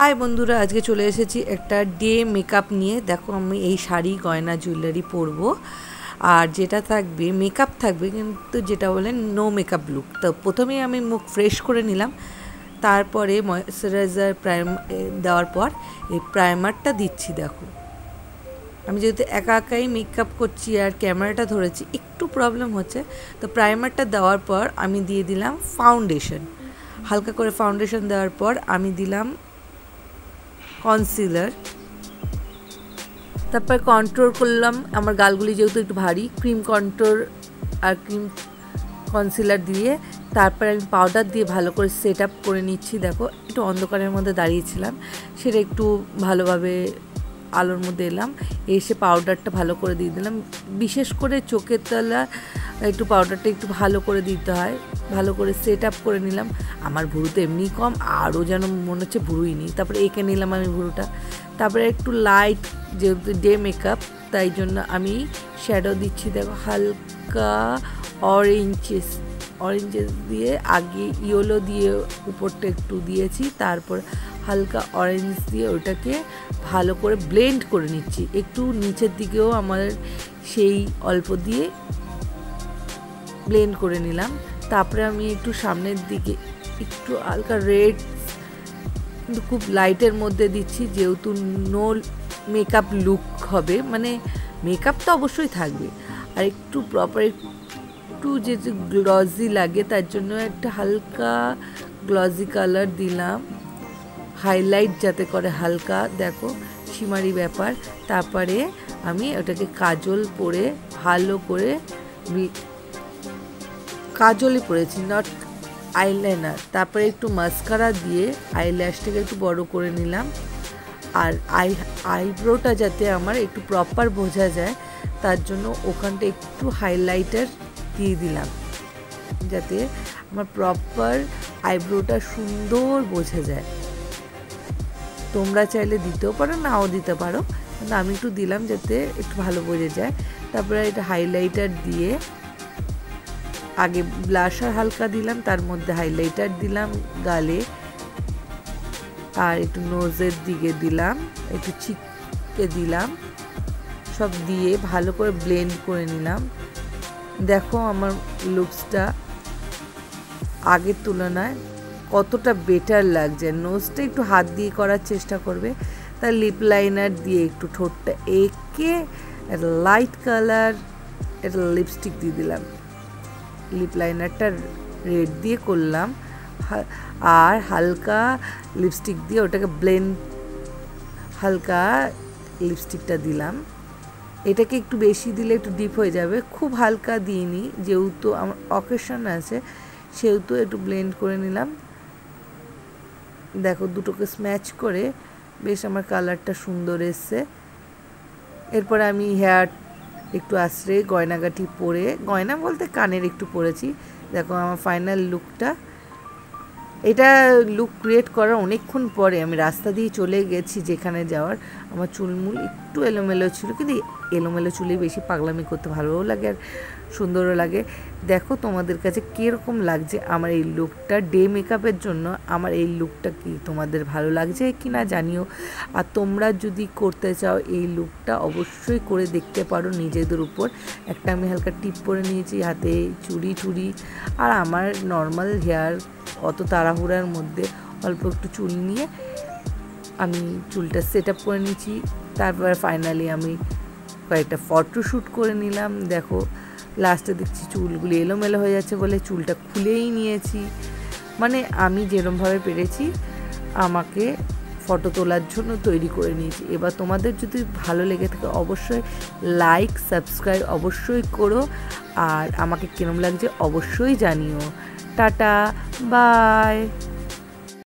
High বন্ধুরা, আজকে চলে এসেছি একটা ডে মেকআপ নিয়ে। দেখো আমি এই শাড়ি গয়না জুয়েলারি পরবো, আর যেটা থাকবে মেকআপ থাকবে, কিন্তু যেটা বলেন নো মেকআপ লুক। তো প্রথমেই আমি মুখ ফ্রেশ করে নিলাম, তারপরে ময়শ্চারাইজার দেওয়ার পর এই প্রাইমারটা দিচ্ছি। দেখো আমি যেহেতু একা একাই মেকআপ করছি আর ক্যামেরাটা ধরেছি, একটু প্রবলেম হচ্ছে। তো প্রাইমারটা দেওয়ার পর আমি দিয়ে দিলাম ফাউন্ডেশন। হালকা করে ফাউন্ডেশন দেওয়ার পর আমি দিলাম কনসিলার, তারপর কন্ট্রোল করলাম। আমার গালগুলি যেহেতু একটু ভারী, ক্রিম কন্ট্রোল আর ক্রিম কনসিলার দিয়ে তারপর আমি পাউডার দিয়ে ভালো করে সেট আপ করে নিচ্ছি। দেখো একটু অন্ধকারের মধ্যে দাঁড়িয়েছিলাম, সেটা একটু ভালোভাবে আলোর মধ্যে এলাম, এসে পাউডারটা ভালো করে দিয়ে দিলাম। বিশেষ করে চোখের তলা একটু পাউডারটা একটু ভালো করে দিতে হয়। ভালো করে সেট আপ করে নিলাম। আমার ভুরু তো এমনি কম, আরও যেন মনে হচ্ছে ভুরুই নেই। তারপরে এঁকে নিলাম আমি ভুরুটা। তারপরে একটু লাইট, যেহেতু ডে মেকআপ তাই জন্য আমি শ্যাডো দিচ্ছি। দেখো হালকা অরেঞ্জেস দিয়ে আগে ইয়েলো দিয়ে উপরটা একটু দিয়েছি, তারপর হালকা অরেঞ্জ দিয়ে ওটাকে ভালো করে ব্লেন্ড করে নিচ্ছি। একটু নিচের দিকেও আমার সেই অল্প দিয়ে ব্লেন্ড করে নিলাম। তারপরে আমি একটু সামনের দিকে একটু হালকা রেড, কিন্তু খুব লাইটের মধ্যে দিচ্ছি, যেহেতু নো মেকআপ লুক হবে, মানে মেকআপ তো অবশ্যই থাকবে, আর একটু প্রপার একটু যে গ্লসি লাগে তার জন্য একটা হালকা গ্লসি কালার দিলাম, হাইলাইট যাতে করে হালকা। দেখো শিমারি ব্যাপার। তারপরে আমি ওটাকে কাজল পরে ভালো করে, কাজলই পরেছি, নট আইলাইনার। তারপরে একটু মাস্কারা দিয়ে আইল্যাশটাকে একটু বড় করে নিলাম, আর আইব্রোটা যাতে আমার একটু প্রপার বোঝা যায় তার জন্য ওখানটা একটু হাইলাইটার দিয়ে দিলাম, যাতে আমার প্রপার আইব্রোটা সুন্দর বোঝা যায়। তোমরা চাইলে দিতেও পারো, নাও দিতে পারো, কিন্তু আমি একটু দিলাম যাতে একটু ভালো বোঝা যায়। তারপরে এটা হাইলাইটার দিয়ে আগে ব্লাশার হালকা দিলাম, তার মধ্যে হাইলাইটার দিলাম গালে, আর একটু নোজের দিকে দিলাম, একটু চিকে দিলাম, সব দিয়ে ভালো করে ব্লেন্ড করে নিলাম। দেখো আমার লুকসটা আগের তুলনায় কতটা বেটার লাগছে। নোজটা একটু হাত দিয়ে করার চেষ্টা করবে, তার লিপ লাইনার দিয়ে একটু ঠোঁটটা এঁকে একটা লাইট কালার একটা লিপস্টিক দিয়ে দিলাম। লিপ লাইনারটা রেড দিয়ে করলাম, আর হালকা লিপস্টিক দিয়ে ওটাকে ব্লেন্ড, হালকা লিপস্টিকটা দিলাম। এটাকে একটু বেশি দিলে একটু ডিপ হয়ে যাবে, খুব হালকা দিইনি, যেহেতু আমার অকেশন আছে সেহেতু একটু ব্লেন্ড করে নিলাম। দেখো দুটোকে স্ম্যাচ করে বেশ আমার কালারটা সুন্দর এসছে। এরপরে আমি হেয়ার একটু আশ্রে গয়নাগাটি পরে, গয়না বলতে কানের একটু পরেছি। দেখো আমার ফাইনাল লুকটা। এটা লুক ক্রিয়েট করার অনেকক্ষণ পরে আমি রাস্তা দিয়ে চলে গেছি যেখানে যাওয়ার। আমার চুলমুল একটু এলোমেলো ছিল, কিন্তু এলোমেলো চুলেই বেশি পাগলামি করতে ভালোও লাগে আর সুন্দরও লাগে। দেখো তোমাদের কাছে কীরকম লাগছে আমার এই লুকটা ডে মেকআপের জন্য। আমার এই লুকটা কি তোমাদের ভালো লাগছে কি না জানিও। আর তোমরা যদি করতে চাও এই লুকটা অবশ্যই করে দেখতে পারো নিজেদের উপর। একটা আমি হালকা টিপ পরে নিয়েছি, হাতে চুড়ি, আর আমার নর্মাল হেয়ার, অত তাড়াহুড়ার মধ্যে অল্প একটু চুল নিয়ে আমি চুলটা সেট আপ করে নিয়েছি। তারপর ফাইনালি আমি কয়েকটা ফটোশ্যুট করে নিলাম। দেখো লাস্টে দেখছি চুলগুলি এলোমেলো হয়ে যাচ্ছে বলে চুলটা খুলেই নিয়েছি। মানে আমি যেরমভাবে পেরেছি আমাকে ফটো তোলার জন্য তৈরি করে নিয়েছি। এবার তোমাদের যদি ভালো লেগে থাকে অবশ্যই লাইক সাবস্ক্রাইব অবশ্যই করো, আর আমাকে কিরম লাগছে অবশ্যই জানিও। Tata, by.